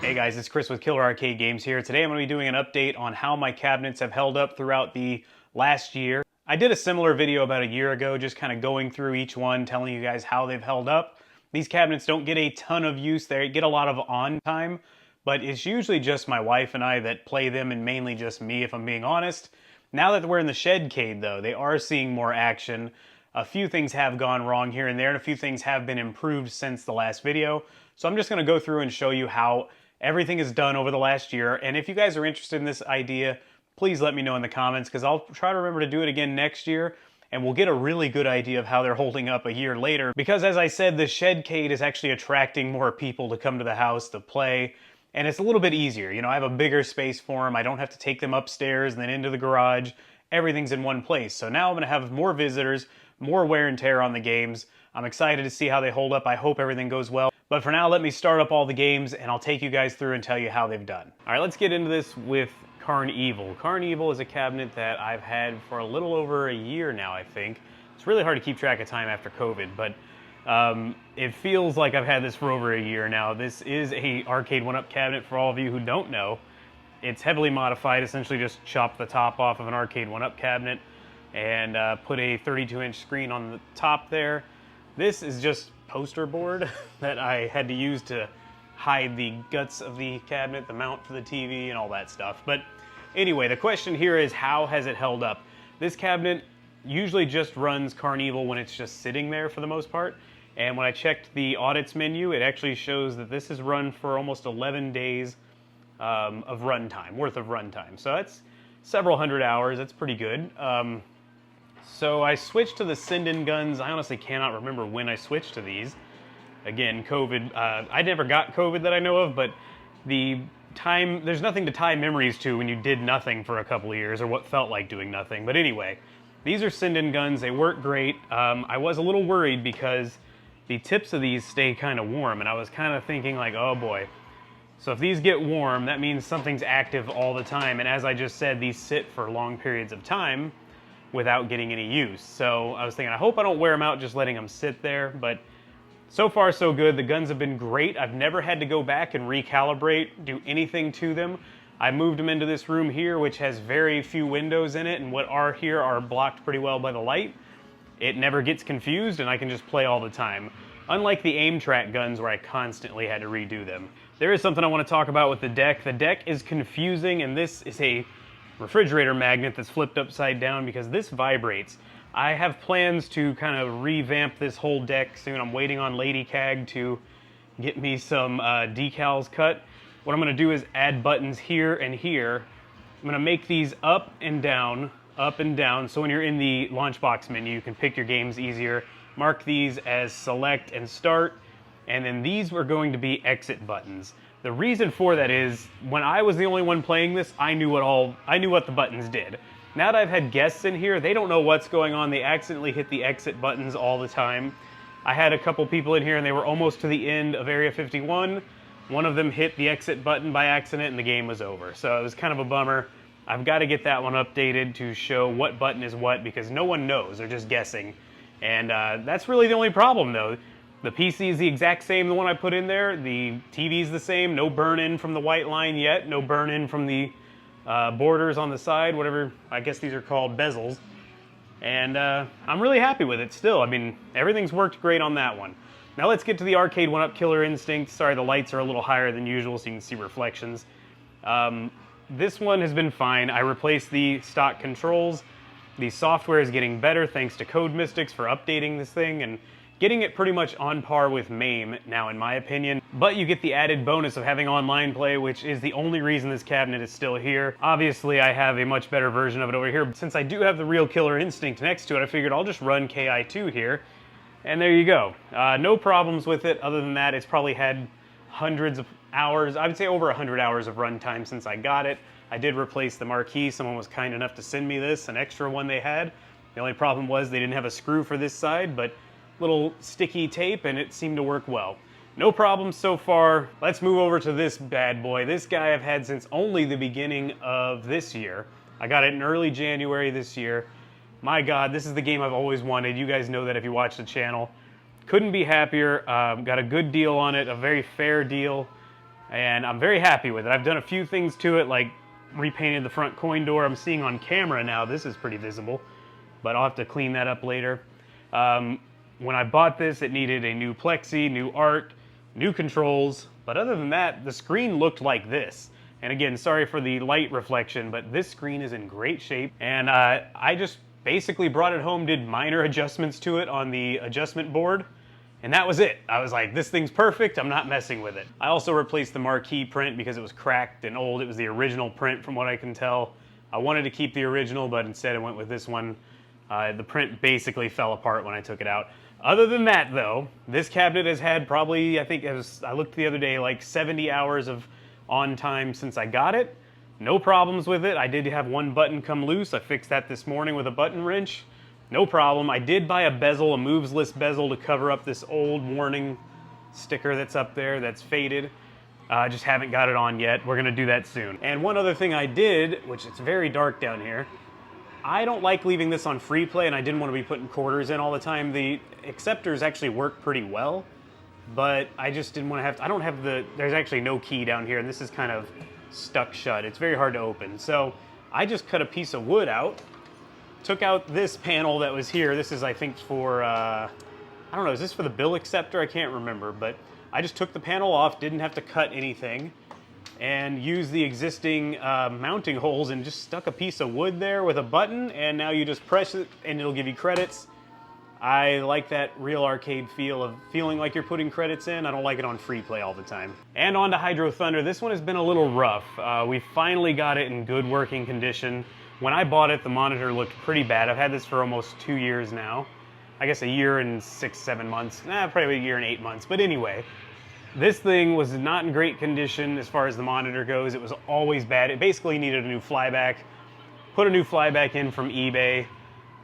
Hey guys, it's Chris with Killer Arcade Games here. Today I'm going to be doing an update on how my cabinets have held up throughout the last year. I did a similar video about a year ago, just kind of going through each one, telling you guys how they've held up. These cabinets don't get a ton of use. They get a lot of on time, but it's usually just my wife and I that play them, and mainly just me if I'm being honest. Now that we're in the shed-cade though, they are seeing more action. A few things have gone wrong here and there, and a few things have been improved since the last video. So I'm just going to go through and show you how everything is done over the last year. And if you guys are interested in this idea, please let me know in the comments, because I'll try to remember to do it again next year, and we'll get a really good idea of how they're holding up a year later. Because as I said, the shed-cade is actually attracting more people to come to the house to play, and it's a little bit easier. You know, I have a bigger space for them. I don't have to take them upstairs and then into the garage. Everything's in one place. So now I'm going to have more visitors, more wear and tear on the games. I'm excited to see how they hold up. I hope everything goes well. But for now, let me start up all the games and I'll take you guys through and tell you how they've done. All right, let's get into this with Karn Evil. Karn Evil is a cabinet that I've had for a little over a year now, I think. It's really hard to keep track of time after COVID, but it feels like I've had this for over a year now. This is a arcade one-up cabinet for all of you who don't know. It's heavily modified, essentially just chopped the top off of an arcade one-up cabinet and put a 32-inch screen on the top there. This is just poster board that I had to use to hide the guts of the cabinet, the mount for the TV and all that stuff. But anyway, the question here is, how has it held up? This cabinet usually just runs Karn Evil when it's just sitting there for the most part. And when I checked the audits menu, it actually shows that this is run for almost 11 days of runtime, worth of runtime. So that's several hundred hours. That's pretty good. So I switched to the send-in guns. I honestly cannot remember when I switched to these. Again, COVID. I never got COVID that I know of, but there's nothing to tie memories to when you did nothing for a couple of years, or what felt like doing nothing. But anyway, these are send-in guns. They work great. I was a little worried because the tips of these stay kind of warm, and I was kind of thinking like, oh boy. So if these get warm, that means something's active all the time. And as I just said, these sit for long periods of time without getting any use. So I was thinking, I hope I don't wear them out just letting them sit there, but so far so good. The guns have been great. I've never had to go back and recalibrate, do anything to them. I moved them into this room here, which has very few windows in it, and what are here are blocked pretty well by the light. It never gets confused, and I can just play all the time. Unlike the aim track guns where I constantly had to redo them. There is something I want to talk about with the deck. The deck is confusing, and this is a refrigerator magnet that's flipped upside down because this vibrates. I have plans to kind of revamp this whole deck soon. I'm waiting on Lady Cag to get me some decals cut. What I'm going to do is add buttons here and here. I'm going to make these up and down, so when you're in the launch box menu, you can pick your games easier. Mark these as select and start, and then these are going to be exit buttons. The reason for that is, when I was the only one playing this, I knew what the buttons did. Now that I've had guests in here, they don't know what's going on. They accidentally hit the exit buttons all the time. I had a couple people in here and they were almost to the end of Area 51. One of them hit the exit button by accident and the game was over. So it was kind of a bummer. I've got to get that one updated to show what button is what, because no one knows. They're just guessing. And that's really the only problem though. The PC is the exact same, the one I put in there. The TV is the same. No burn-in from the white line yet. No burn-in from the borders on the side, whatever. I guess these are called bezels. And I'm really happy with it still. I mean, everything's worked great on that one. Now let's get to the arcade one-up Killer Instinct. Sorry, the lights are a little higher than usual so you can see reflections. This one has been fine. I replaced the stock controls. The software is getting better thanks to Code Mystics for updating this thing and getting it pretty much on par with MAME now, in my opinion. But you get the added bonus of having online play, which is the only reason this cabinet is still here. Obviously, I have a much better version of it over here. But since I do have the real Killer Instinct next to it, I figured I'll just run KI2 here. And there you go. No problems with it. Other than that, it's probably had hundreds of hours. I would say over 100 hours of runtime since I got it. I did replace the marquee. Someone was kind enough to send me this, an extra one they had. The only problem was they didn't have a screw for this side, but little sticky tape, and it seemed to work well. No problems so far. Let's move over to this bad boy. This guy I've had since only the beginning of this year. I got it in early January this year. My God, this is the game I've always wanted. You guys know that if you watch the channel. Couldn't be happier. Got a good deal on it, a very fair deal. and I'm very happy with it. I've done a few things to it, like repainted the front coin door. I'm seeing on camera now, this is pretty visible, but I'll have to clean that up later. When I bought this, it needed a new plexi, new art, new controls, but other than that, the screen looked like this. And again, sorry for the light reflection, but this screen is in great shape. And I just basically brought it home, did minor adjustments to it on the adjustment board, and that was it. I was like, this thing's perfect, I'm not messing with it. I also replaced the marquee print because it was cracked and old. It was the original print from what I can tell. I wanted to keep the original, but instead I went with this one. The print basically fell apart when I took it out. Other than that though, this cabinet has had probably, I looked the other day, like 70 hours of on time since I got it. No problems with it. I did have one button come loose. I fixed that this morning with a button wrench. No problem. I did buy a bezel, a movesless bezel, to cover up this old warning sticker that's up there that's faded. I just haven't got it on yet. We're gonna do that soon. And one other thing I did, which it's very dark down here, I don't like leaving this on free play, and I didn't want to be putting quarters in all the time. The acceptors actually work pretty well, but I just didn't want to have, I don't have there's actually no key down here, and this is kind of stuck shut. It's very hard to open. So I just cut a piece of wood out, took out this panel that was here. This is, I think, for, I don't know, is this for the bill acceptor? I can't remember, but I just took the panel off, didn't have to cut anything, and used the existing mounting holes and just stuck a piece of wood there with a button, and now you just press it and it'll give you credits. I like that real arcade feel of feeling like you're putting credits in. I don't like it on free play all the time. And on to Hydro Thunder. This one has been a little rough. We finally got it in good working condition. When I bought it, the monitor looked pretty bad. I've had this for almost 2 years now. I guess a year and 6-7 months. Probably a year and 8 months. But anyway, this thing was not in great condition as far as the monitor goes. It was always bad. It basically needed a new flyback. Put a new flyback in from eBay.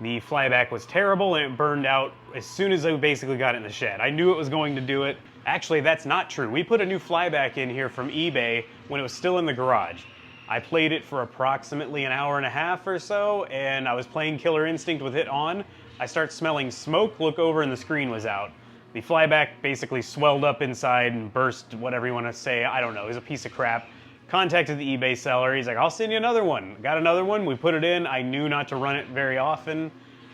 The flyback was terrible and it burned out as soon as I basically got it in the shed. I knew it was going to do it. Actually, that's not true. We put a new flyback in here from eBay when it was still in the garage. I played it for approximately an hour and a half or so, and I was playing Killer Instinct with it on. I start smelling smoke, look over, and the screen was out. The flyback basically swelled up inside and burst, whatever you want to say. I don't know. It was a piece of crap. Contacted the eBay seller. He's like, I'll send you another one. Got another one. We put it in. I knew not to run it very often.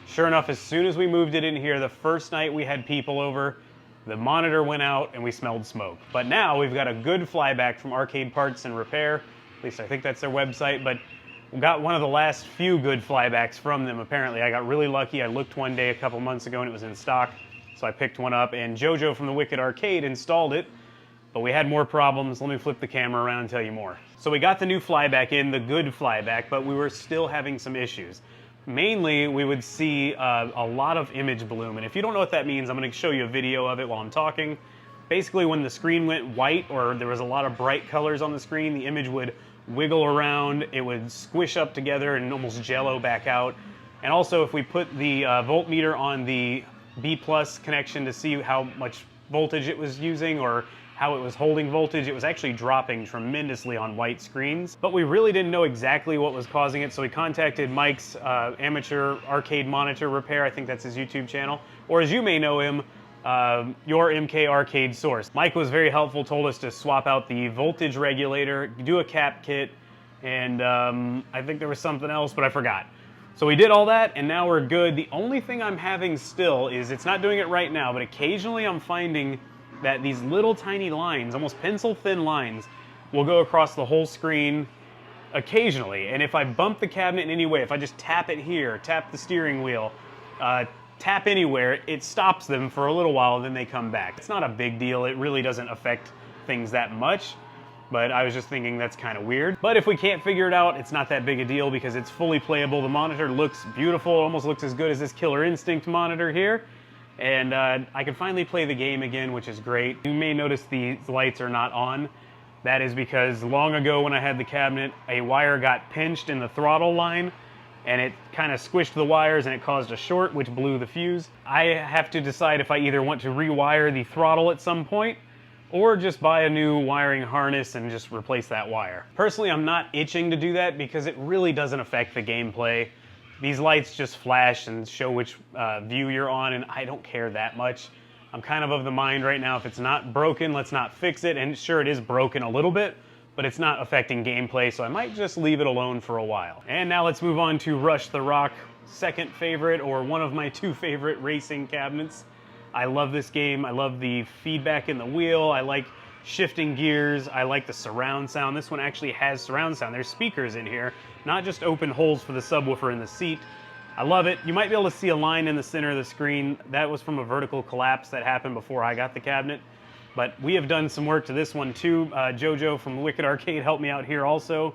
Sure enough, as soon as we moved it in here, the first night we had people over, the monitor went out and we smelled smoke. But now we've got a good flyback from Arcade Parts and Repair. At least I think that's their website, but we got one of the last few good flybacks from them, apparently. I got really lucky. I looked one day a couple months ago and it was in stock, so I picked one up, and JoJo from the Wicked Arcade installed it, but we had more problems. Let me flip the camera around and tell you more. So we got the new flyback in, the good flyback, but we were still having some issues. Mainly, we would see a lot of image bloom, and if you don't know what that means, I'm going to show you a video of it while I'm talking. Basically, when the screen went white or there was a lot of bright colors on the screen, the image would wiggle around, it would squish up together and almost jello back out. And also, if we put the voltmeter on the B+ connection to see how much voltage it was using or how it was holding voltage, it was actually dropping tremendously on white screens. But we really didn't know exactly what was causing it, so we contacted Mike's Amateur Arcade Monitor Repair. I think that's his YouTube channel. Or as you may know him, your MK Arcade Source. Mike was very helpful, told us to swap out the voltage regulator, do a cap kit, and I think there was something else, but I forgot. So we did all that, and now we're good. The only thing I'm having still is, it's not doing it right now, but occasionally I'm finding that these little tiny lines, almost pencil thin lines, will go across the whole screen occasionally. And if I bump the cabinet in any way, if I just tap it here, tap the steering wheel, tap anywhere, it stops them for a little while and then they come back. It's not a big deal. It really doesn't affect things that much, but I was just thinking that's kind of weird. But if we can't figure it out, it's not that big a deal because it's fully playable. The monitor looks beautiful. It almost looks as good as this Killer Instinct monitor here. And I can finally play the game again, which is great. You may notice the lights are not on. That is because long ago when I had the cabinet, a wire got pinched in the throttle line and it kind of squished the wires and it caused a short, which blew the fuse. I have to decide if I either want to rewire the throttle at some point or just buy a new wiring harness and just replace that wire. Personally, I'm not itching to do that because it really doesn't affect the gameplay. These lights just flash and show which view you're on, and I don't care that much. I'm kind of the mind right now, if it's not broken, let's not fix it. And sure, it is broken a little bit, but it's not affecting gameplay, so I might just leave it alone for a while. And now let's move on to Rush the Rock, second favorite, or one of my 2 favorite racing cabinets. I love this game. I love the feedback in the wheel. I like shifting gears. I like the surround sound. This one actually has surround sound. There's speakers in here, not just open holes for the subwoofer in the seat. I love it. You might be able to see a line in the center of the screen. That was from a vertical collapse that happened before I got the cabinet. But we have done some work to this one too. Jojo from Wicked Arcade helped me out here also.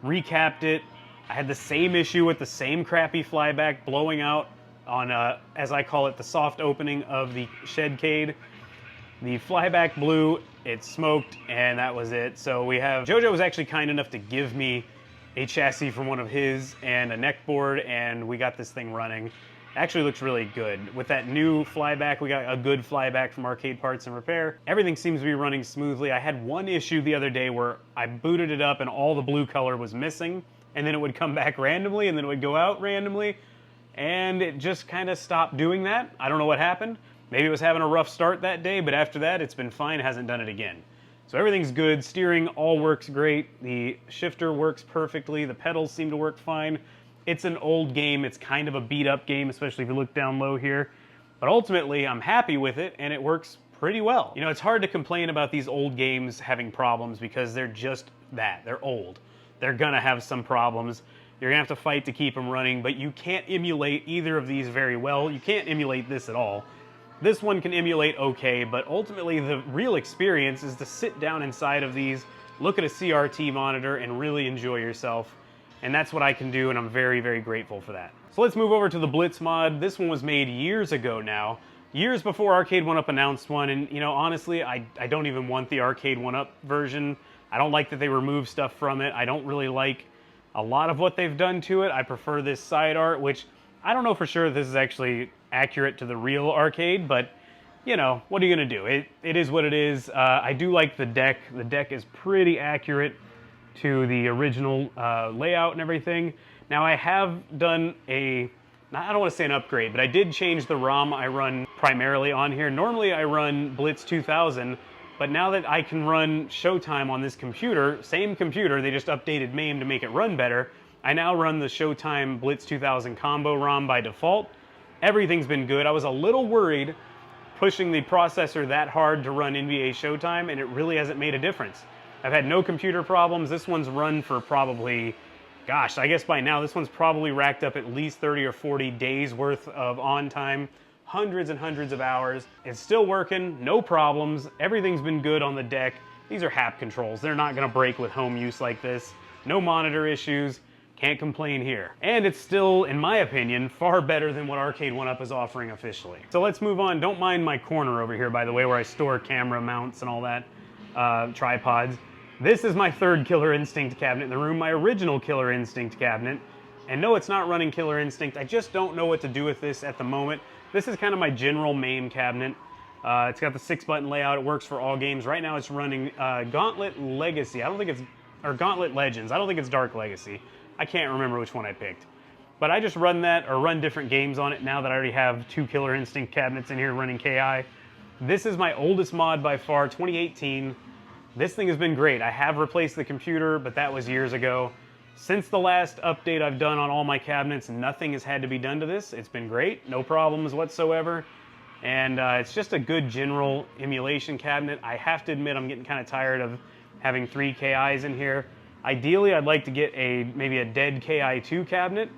Recapped it. I had the same issue with the same crappy flyback blowing out on, as I call it, the soft opening of the shed-cade. The flyback blew, it smoked, and that was it. So we have, Jojo was actually kind enough to give me a chassis from one of his and a neck board, and we got this thing running. It actually looks really good. With that new flyback, we got a good flyback from Arcade Parts and Repair. Everything seems to be running smoothly. I had one issue the other day where I booted it up and all the blue color was missing, and then it would come back randomly, and then it would go out randomly, and it just kind of stopped doing that. I don't know what happened. Maybe it was having a rough start that day, but after that, it's been fine, hasn't done it again. So everything's good, steering all works great, the shifter works perfectly, the pedals seem to work fine. It's an old game, it's kind of a beat up game, especially if you look down low here. But ultimately, I'm happy with it, and it works pretty well. You know, it's hard to complain about these old games having problems because they're just that, they're old. They're gonna have some problems. You're gonna have to fight to keep them running, but you can't emulate either of these very well. You can't emulate this at all. This one can emulate okay, but ultimately the real experience is to sit down inside of these, look at a CRT monitor, and really enjoy yourself. And that's what I can do, and I'm very, very grateful for that. So let's move over to the Blitz mod. This one was made years ago now, years before Arcade 1-Up announced one, and you know, honestly, I don't even want the Arcade 1-Up version. I don't like that they remove stuff from it. I don't really like a lot of what they've done to it. I prefer this side art, which I don't know for sure if this is actually accurate to the real arcade, but you know, what are you gonna do? It is what it is. I do like the deck. The deck is pretty accurate to the original layout and everything. Now I have done I don't want to say an upgrade, but I did change the ROM I run primarily on here. Normally I run Blitz 2000, but now that I can run Showtime on this computer, same computer, they just updated MAME to make it run better. I now run the Showtime Blitz 2000 combo ROM by default. Everything's been good. I was a little worried pushing the processor that hard to run NBA Showtime, and it really hasn't made a difference. I've had no computer problems. This one's run for probably, gosh, I guess by now this one's probably racked up at least 30 or 40 days worth of on time, hundreds and hundreds of hours. It's still working, no problems. Everything's been good on the deck. These are HAP controls. They're not gonna break with home use like this. No monitor issues. Can't complain here. And it's still, in my opinion, far better than what Arcade 1-Up is offering officially. So let's move on. Don't mind my corner over here, by the way, where I store camera mounts and all that, tripods. This is my third Killer Instinct cabinet in the room, my original Killer Instinct cabinet. And no, it's not running Killer Instinct. I just don't know what to do with this at the moment. This is kind of my general MAME cabinet. It's got the 6-button layout. It works for all games. Right now it's running Gauntlet Legacy. I don't think it's, or Gauntlet Legends. I don't think it's Dark Legacy. I can't remember which one I picked. But I just run that, or run different games on it now that I already have 2 Killer Instinct cabinets in here running KI. This is my oldest mod by far, 2018. This thing has been great. I have replaced the computer, but that was years ago. Since the last update I've done on all my cabinets, nothing has had to be done to this. It's been great, no problems whatsoever. And it's just a good general emulation cabinet. I have to admit I'm getting kind of tired of having 3 KIs in here. Ideally, I'd like to get maybe a dead KI2 cabinet,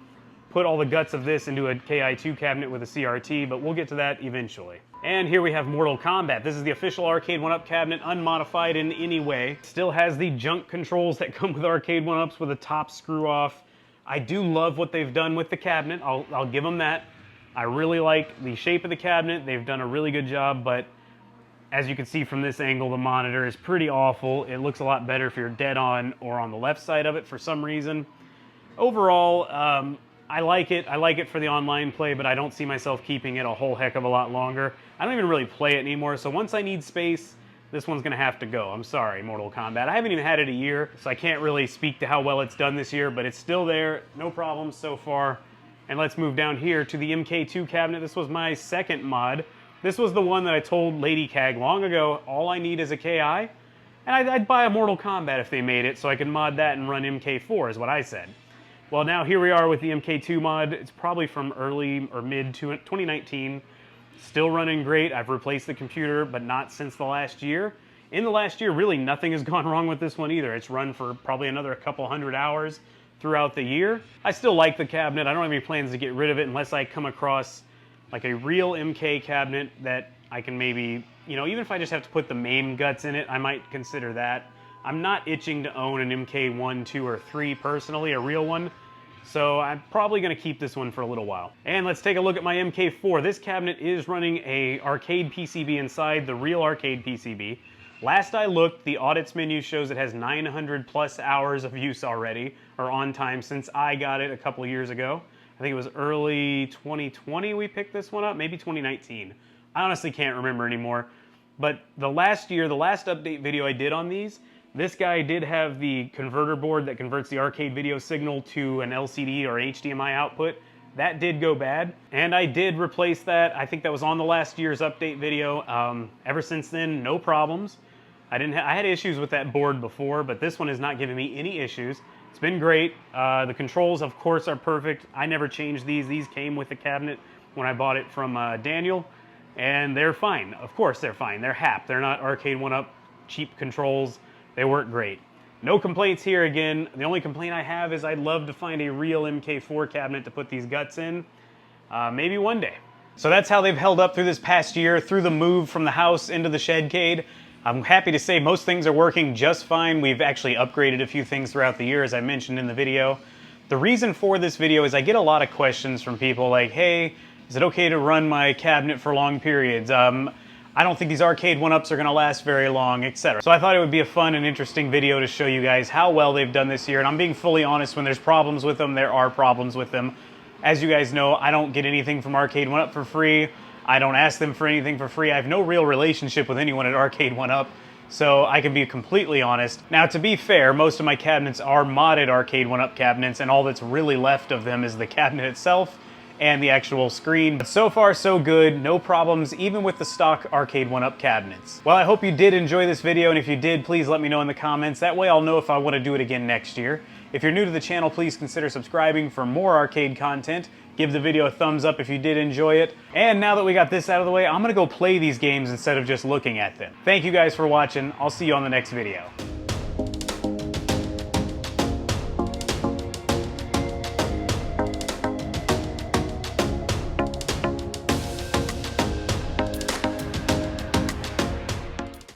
put all the guts of this into a KI2 cabinet with a CRT, but we'll get to that eventually. And here we have Mortal Kombat. This is the official Arcade 1-Up cabinet, unmodified in any way. Still has the junk controls that come with Arcade 1-Ups with a top screw off. I do love what they've done with the cabinet. I'll give them that. I really like the shape of the cabinet. They've done a really good job, but as you can see from this angle, the monitor is pretty awful. It looks a lot better if you're dead on or on the left side of it for some reason. Overall, I like it. I like it for the online play, but I don't see myself keeping it a whole heck of a lot longer. I don't even really play it anymore, so once I need space, this one's gonna have to go. I'm sorry, Mortal Kombat. I haven't even had it a year, so I can't really speak to how well it's done this year, but it's still there. No problems so far. And let's move down here to the MK2 cabinet. This was my second mod. This was the one that I told Lady Cag long ago, all I need is a KI, and I'd buy a Mortal Kombat if they made it, so I could mod that and run MK4, is what I said. Well, now here we are with the MK2 mod. It's probably from early or mid 2019. Still running great. I've replaced the computer, but not since the last year. In the last year, really nothing has gone wrong with this one either. It's run for probably another couple hundred hours throughout the year. I still like the cabinet. I don't have any plans to get rid of it unless I come across like a real MK cabinet that I can maybe, you know, even if I just have to put the main guts in it, I might consider that. I'm not itching to own an MK1, 2, or 3 personally, a real one. So I'm probably going to keep this one for a little while. And let's take a look at my MK4. This cabinet is running a arcade PCB inside, the real arcade PCB. Last I looked, the audits menu shows it has 900 plus hours of use already, or on time, since I got it a couple years ago. I think it was early 2020 we picked this one up, maybe 2019. I honestly can't remember anymore. But the last year, the last update video I did on these, this guy did have the converter board that converts the arcade video signal to an LCD or HDMI output. That did go bad, and I did replace that. I think that was on the last year's update video. Ever since then, no problems. I had issues with that board before, but this one is not giving me any issues. It's been great. The controls, of course, are perfect. I never changed these. These came with the cabinet when I bought it from Daniel, and they're fine. Of course, they're fine. They're HAP. They're not Arcade 1-Up cheap controls. They work great. No complaints here again. The only complaint I have is I'd love to find a real MK4 cabinet to put these guts in. Maybe one day. So that's how they've held up through this past year, through the move from the house into the shed-cade. I'm happy to say most things are working just fine. We've actually upgraded a few things throughout the year, as I mentioned in the video. The reason for this video is I get a lot of questions from people like, hey, is it okay to run my cabinet for long periods? I don't think these arcade 1-Ups are going to last very long, etc. So I thought it would be a fun and interesting video to show you guys how well they've done this year. And I'm being fully honest, when there's problems with them, there are problems with them. As you guys know, I don't get anything from Arcade 1-Up for free. I don't ask them for anything for free. I have no real relationship with anyone at Arcade 1-Up, so I can be completely honest. Now, to be fair, most of my cabinets are modded Arcade 1-Up cabinets, and all that's really left of them is the cabinet itself and the actual screen. But so far, so good. No problems, even with the stock Arcade 1-Up cabinets. Well, I hope you did enjoy this video, and if you did, please let me know in the comments. That way I'll know if I want to do it again next year. If you're new to the channel, please consider subscribing for more arcade content. Give the video a thumbs up if you did enjoy it. And now that we got this out of the way, I'm gonna go play these games instead of just looking at them. Thank you guys for watching. I'll see you on the next video.